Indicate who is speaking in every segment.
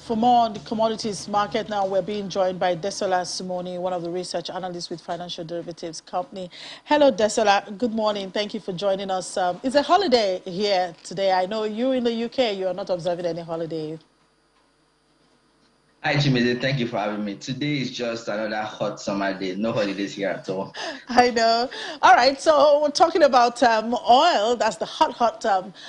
Speaker 1: For more on the commodities market now, we're being joined by Desola Simoni, one of the research analysts with Financial Derivatives Company. Hello, Desola. Good morning. Thank you for joining us. It's a holiday here today. I know you in the UK, you are not observing any holiday.
Speaker 2: Hi, Jimmy. Thank you for having me. Today is just another hot summer day. No holidays here at all.
Speaker 1: I know. All right, so we're talking about oil. That's the hot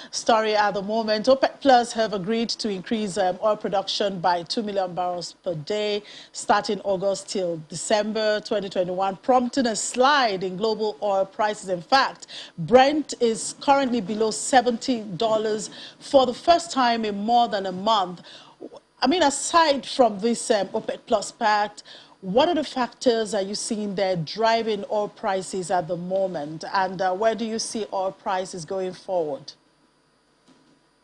Speaker 1: story at the moment. OPEC Plus have agreed to increase oil production by 2 million barrels per day starting August till December 2021, prompting a slide in global oil prices. In fact, Brent is currently below $70 for the first time in more than a month. I mean, aside from this OPEC Plus Pact, what are the factors are you seeing there driving oil prices at the moment? And where do you see oil prices going forward?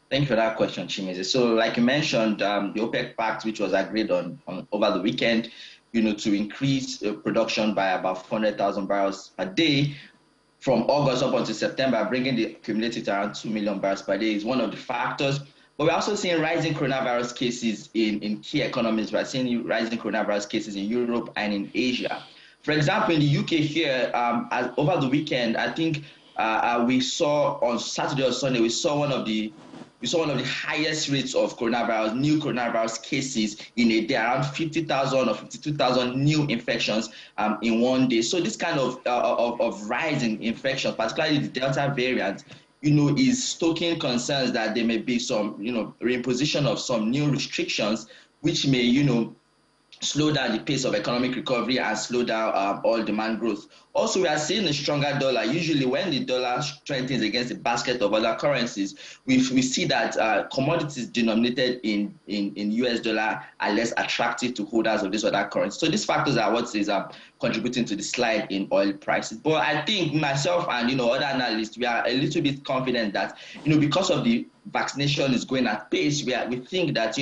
Speaker 2: Thank you for that question, Chimize. So, like you mentioned, the OPEC Pact, which was agreed on over the weekend, to increase production by about 400,000 barrels per day from August up until September, bringing the cumulative to around 2 million barrels per day is one of the factors. But we're also seeing rising coronavirus cases in key economies. We're seeing rising coronavirus cases in Europe and in Asia. For example, in the UK here, over the weekend, I think we saw on Saturday or Sunday, we saw one of the highest rates of new coronavirus cases in a day, around 50,000 or 52,000 new infections in one day. So this kind of rise in infections, particularly the Delta variant, is stoking concerns that there may be some, reimposition of some new restrictions, which may, slow down the pace of economic recovery and slow down oil demand growth. Also, we are seeing a stronger dollar. Usually when the dollar strengthens against a basket of other currencies, we see that commodities denominated in US dollar are less attractive to holders of these other currencies. So these factors are what is contributing to the slide in oil prices. But I think myself and other analysts, we are a little bit confident that because of the vaccination is going at pace, we think that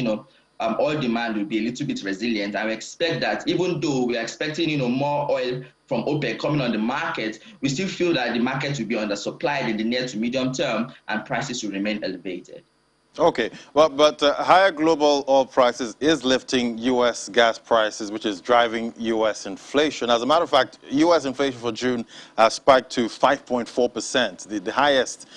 Speaker 2: oil demand will be a little bit resilient. I expect that even though we are expecting more oil from OPEC coming on the market, we still feel that the market will be undersupplied in the near to medium term and prices will remain elevated.
Speaker 3: Okay, well, but higher global oil prices is lifting U.S. gas prices, which is driving U.S. inflation. As a matter of fact, U.S. inflation for June spiked to 5.4%, the highest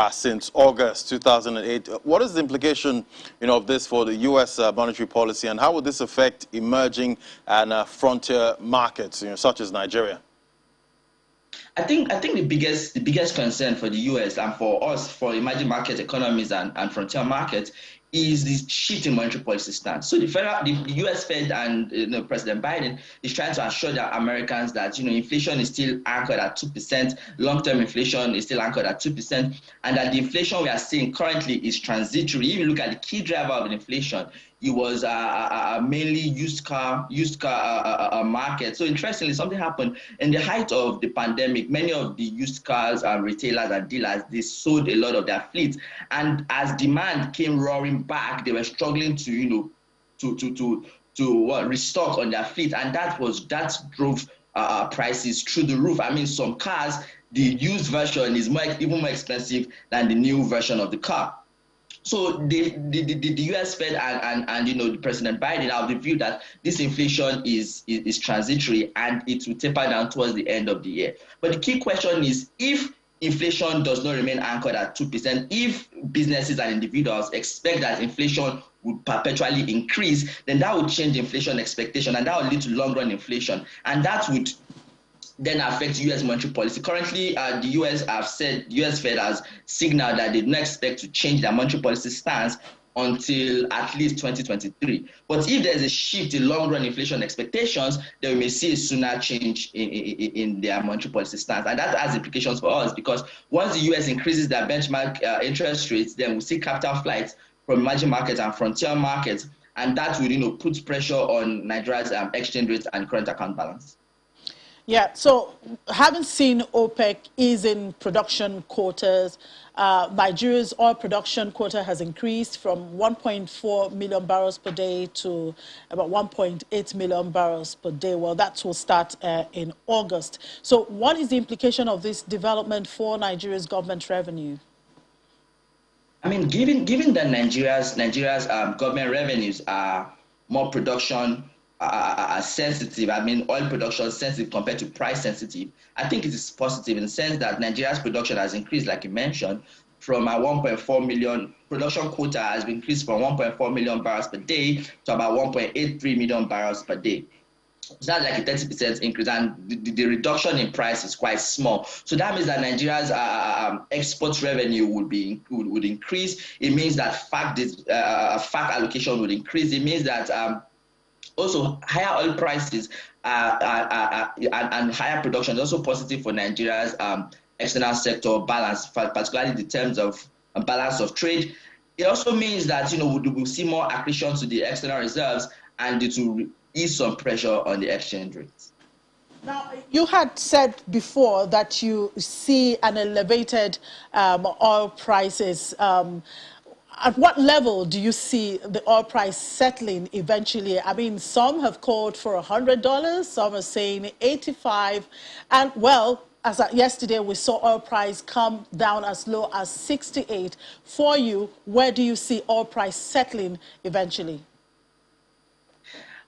Speaker 3: since August 2008. What is the implication, of this for the U.S. Monetary policy, and how will this affect emerging and frontier markets, such as Nigeria?
Speaker 2: I think the biggest concern for the US and for us, for emerging market economies and frontier markets, is this shift in monetary policy stance. So the US Fed and President Biden is trying to assure the Americans that inflation is still anchored at 2%, long-term inflation is still anchored at 2%, and that the inflation we are seeing currently is transitory. If you look at the key driver of inflation, it was mainly used car market. So interestingly, something happened in the height of the pandemic. Many of the used cars retailers and dealers, they sold a lot of their fleet, and as demand came roaring back, they were struggling to restock on their fleet, and that drove prices through the roof. I mean, some cars, the used version is even more expensive than the new version of the car. So the US Fed and President Biden are of the view that this inflation is transitory and it will taper down towards the end of the year. But the key question is, if inflation does not remain anchored at 2%, if businesses and individuals expect that inflation would perpetually increase, then that would change the inflation expectation, and that would lead to long-run inflation, and that would then affect U.S. monetary policy. Currently, the U.S. Fed has signaled that they do not expect to change their monetary policy stance until at least 2023. But if there's a shift in long-run inflation expectations, then we may see a sooner change in their monetary policy stance. And that has implications for us, because once the U.S. increases their benchmark interest rates, then we'll see capital flights from emerging markets and frontier markets, and that will put pressure on Nigeria's exchange rates and current account balance.
Speaker 1: Yeah, so having seen OPEC easing production quotas, Nigeria's oil production quota has increased from 1.4 million barrels per day to about 1.8 million barrels per day. Well, that will start in August. So what is the implication of this development for Nigeria's government revenue?
Speaker 2: I mean, given that Nigeria's government revenues are more production sensitive, I mean, oil production sensitive compared to price sensitive, I think it is positive in the sense that Nigeria's production has increased, like you mentioned, from a 1.4 million production quota has been increased from 1.4 million barrels per day to about 1.83 million barrels per day. So that's like a 30% increase, and the reduction in price is quite small. So that means that Nigeria's export revenue would increase. It means that FAC allocation would increase. It means that also higher oil prices and higher production is also positive for Nigeria's external sector balance, particularly in the terms of balance of trade. It also means that we'll see more accretion to the external reserves, and it will ease some pressure on the exchange rates.
Speaker 1: Now, you had said before that you see an elevated oil prices. At what level do you see the oil price settling eventually? I mean, some have called for $100, some are saying 85, and well, as of yesterday, we saw oil price come down as low as 68. For you, where do you see oil price settling eventually?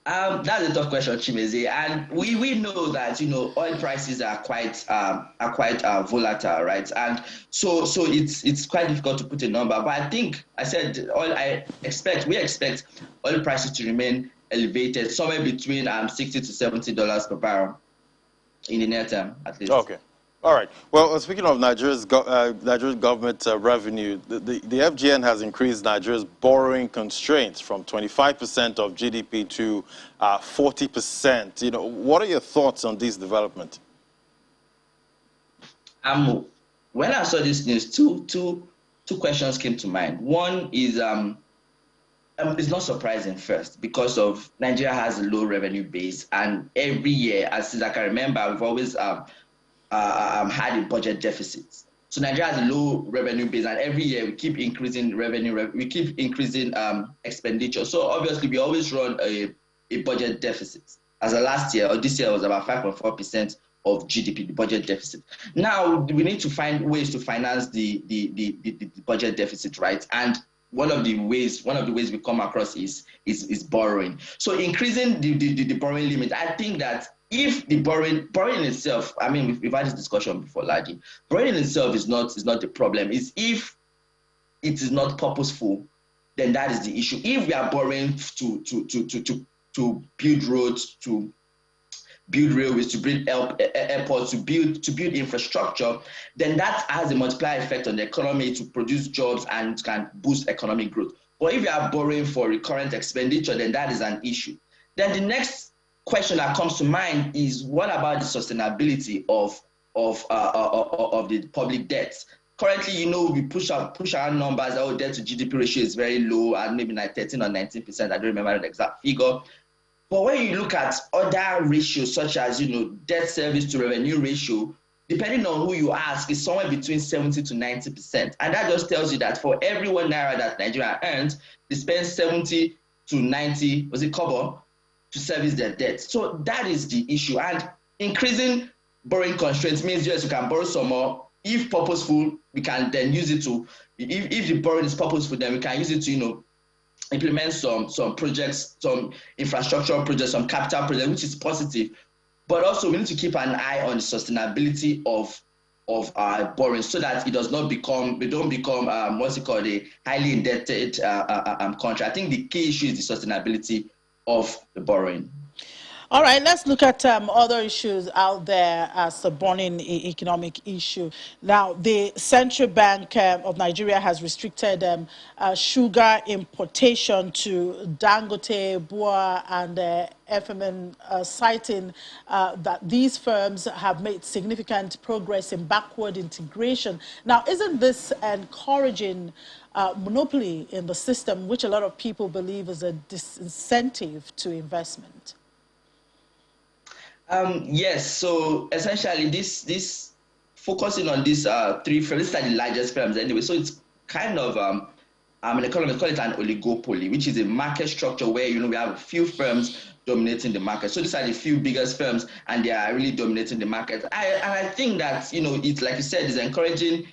Speaker 2: That's a tough question, Chimeze, and we know that oil prices are quite volatile, right? And so it's quite difficult to put a number. But I think I said we expect oil prices to remain elevated, somewhere between $60 to $70 per barrel in the near term, at least.
Speaker 3: Okay. All right. Well, speaking of Nigeria's government revenue, the FGN has increased Nigeria's borrowing constraints from 25% of GDP to 40%. What are your thoughts on this development?
Speaker 2: When I saw this news, two questions came to mind. One is it's not surprising first because of Nigeria has a low revenue base, and every year, as I can remember, we've always had a budget deficit. So Nigeria has a low revenue base, and every year we keep increasing revenue, we keep increasing expenditure. So obviously we always run a budget deficit. As of last year or this year was about 5.4% of GDP, the budget deficit. Now we need to find ways to finance the budget deficit, right? And one of the ways we come across is borrowing. So increasing the borrowing limit, I think that if the borrowing itself, I mean, we've had this discussion before, Ladi. Borrowing itself is not the problem. It's if it is not purposeful, then that is the issue. If we are borrowing to build roads, to build railways, to build airports, to build infrastructure, then that has a multiplier effect on the economy to produce jobs and can boost economic growth. But if you are borrowing for recurrent expenditure, then that is an issue. Then the next question that comes to mind is, what about the sustainability of the public debt? Currently, we push our numbers. Our debt to GDP ratio is very low, and maybe like 13 or 19%. I don't remember the exact figure. But when you look at other ratios, such as debt service to revenue ratio, depending on who you ask, is somewhere between 70 to 90%. And that just tells you that for every 1 naira that Nigeria earns, they spend 70 to 90, kobo, to service their debt. So that is the issue. And increasing borrowing constraints means, yes, you can borrow some more. If purposeful, we can then use it to, if the borrowing is purposeful, then we can use it to, implement some projects, some infrastructure projects, some capital projects, which is positive. But also we need to keep an eye on the sustainability of our borrowing, so that we don't become what's it called, a highly indebted country. I think the key issue is the sustainability of the borrowing.
Speaker 1: All right, let's look at other issues out there as a burning economic issue. Now, the Central Bank of Nigeria has restricted sugar importation to Dangote, Bua, and FMN, citing that these firms have made significant progress in backward integration. Now, isn't this encouraging monopoly in the system, which a lot of people believe is a disincentive to investment?
Speaker 2: Yes, so essentially this focusing on these three firms, these are the largest firms anyway, so it's kind of economists call it an oligopoly, which is a market structure where we have a few firms dominating the market. So these are the few biggest firms, and they are really dominating the market. And I think that it's like you said, it's encouraging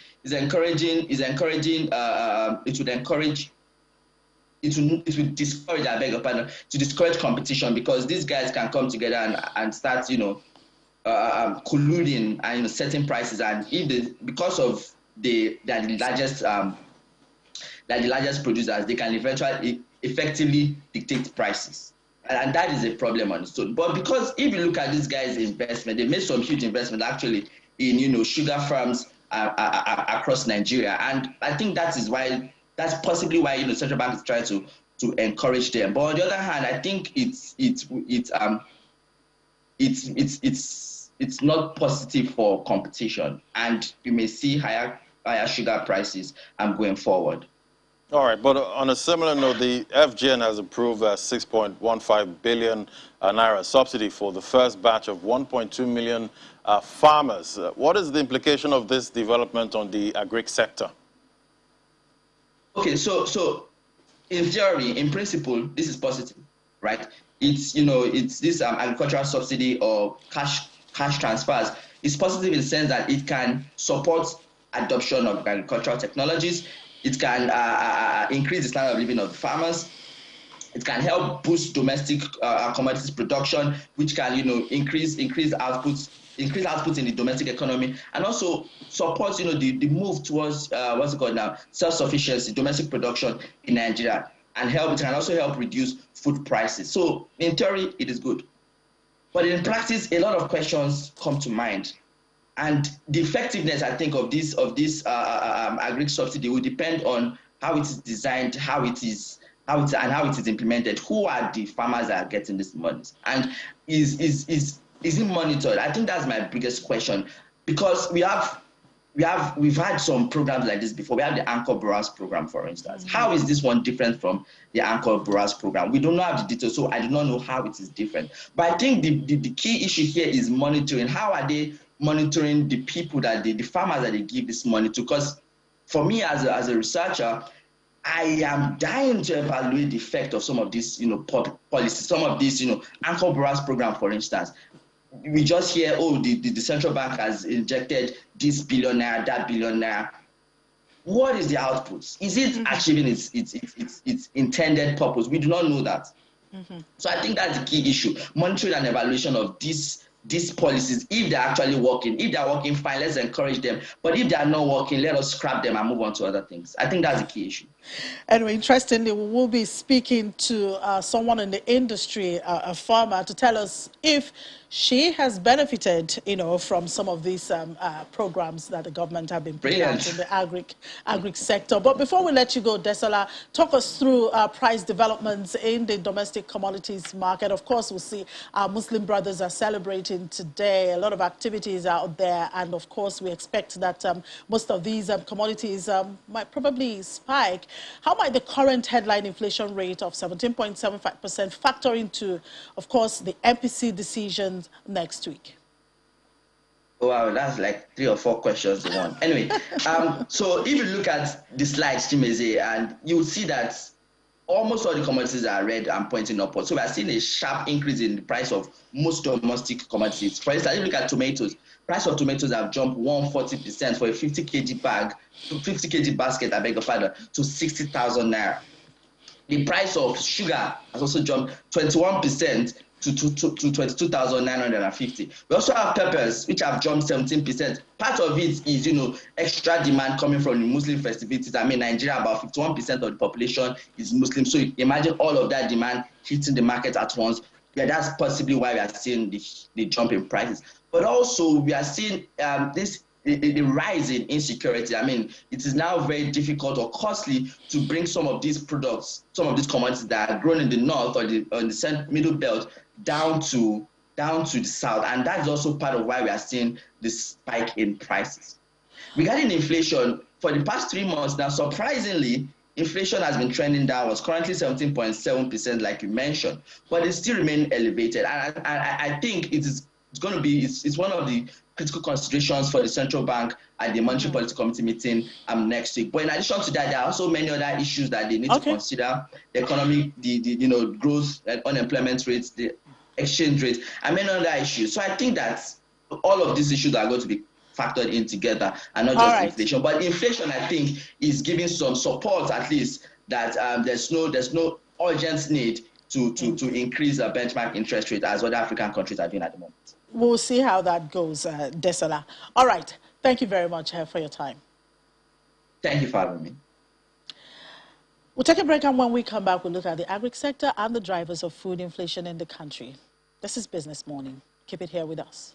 Speaker 2: it would discourage, I beg your pardon, to discourage competition, because these guys can come together and start, colluding and setting prices, and because of they're the largest producers, they can eventually effectively dictate prices. And that is a problem on its own. But because if you look at these guys' investment, they made some huge investment actually in sugar farms across Nigeria, and I think that's possibly why central bank is trying to encourage them. But on the other hand, I think it's not positive for competition, and you may see higher sugar prices going forward.
Speaker 3: All right, but on a similar note, the FGN has approved a 6.15 billion naira subsidy for the first batch of 1.2 million farmers. What is the implication of this development on the agric sector?
Speaker 2: Okay, so in theory, in principle, this is positive, right? It's this agricultural subsidy or cash transfers. It's positive in the sense that it can support adoption of agricultural technologies. It can increase the standard of living of the farmers. It can help boost domestic commodities production, which can increase outputs in the domestic economy, and also support the move towards what's it called now, self-sufficiency, domestic production in Nigeria, and it can also help reduce food prices. So in theory, it is good, but in practice, a lot of questions come to mind. And the effectiveness, I think, of this agri subsidy will depend on how it is designed, how it is implemented. Who are the farmers that are getting these monies, and is it monitored? I think that's my biggest question, because we've had some programs like this before. We have the Anchor Borrowers program, for instance. Mm-hmm. How is this one different from the Anchor Borrowers program? We don't have the details, so I do not know how it is different. But I think the key issue here is monitoring. How are they monitoring the people the farmers that they give this money to? Because for me as a researcher, I am dying to evaluate the effect of some of these policies, some of these Anchor Borrowers program, for instance. We just hear, the central bank has injected this billionaire, that billionaire. What is the output? Is it achieving its intended purpose? We do not know that. Mm-hmm. So I think that's the key issue: monitoring and evaluation of these policies, if they're actually working. If they're working, fine, let's encourage them. But if they're not working, let us scrap them and move on to other things. I think that's the key issue.
Speaker 1: Anyway, interestingly, we will be speaking to someone in the industry, a farmer, to tell us if she has benefited, from some of these programs that the government have been putting out in the agric sector. But before we let you go, Desola, talk us through price developments in the domestic commodities market. Of course, we'll see our Muslim brothers are celebrating today. A lot of activities out there, and of course, we expect that most of these commodities might probably spike. How might the current headline inflation rate of 17.75% factor into, of course, the MPC decisions next week?
Speaker 2: Wow, that's like 3 or 4 questions in one. Anyway, so if you look at the slides, Chimeze, and you'll see that almost all the commodities are red and pointing upwards. So we are seeing a sharp increase in the price of most domestic commodities. For instance, if you look at tomatoes, price of tomatoes have jumped 140% for a 50 kg basket, I beg your pardon, to 60,000 naira. The price of sugar has also jumped 21% to 22,950. We also have peppers, which have jumped 17%. Part of it is, extra demand coming from the Muslim festivities. I mean, Nigeria, about 51% of the population is Muslim. So imagine all of that demand hitting the market at once. Yeah, that's possibly why we are seeing the jump in prices. But also, we are seeing the rise in insecurity. I mean, it is now very difficult or costly to bring some of these products, some of these commodities that are grown in the north or in the middle belt down to the south. And that is also part of why we are seeing this spike in prices. Regarding inflation, for the past 3 months now, surprisingly, inflation has been trending downwards, currently 17.7%, like you mentioned, but it still remains elevated. And I think it's one of the critical considerations for the central bank at the Monetary Policy Committee meeting next week. But in addition to that, there are also many other issues that they need to consider: the economy, the growth, unemployment rates, the exchange rate, and many other issues. So I think that all of these issues are going to be factored in together and not
Speaker 1: All
Speaker 2: just
Speaker 1: right.
Speaker 2: inflation. But inflation, I think, is giving some support at least that there's no urgent need to increase the benchmark interest rate as other African countries are doing at the moment.
Speaker 1: We'll see how that goes, Desola. All right. Thank you very much for your time.
Speaker 2: Thank you for having me.
Speaker 1: We'll take a break, and when we come back, we'll look at the agri sector and the drivers of food inflation in the country. This is Business Morning. Keep it here with us.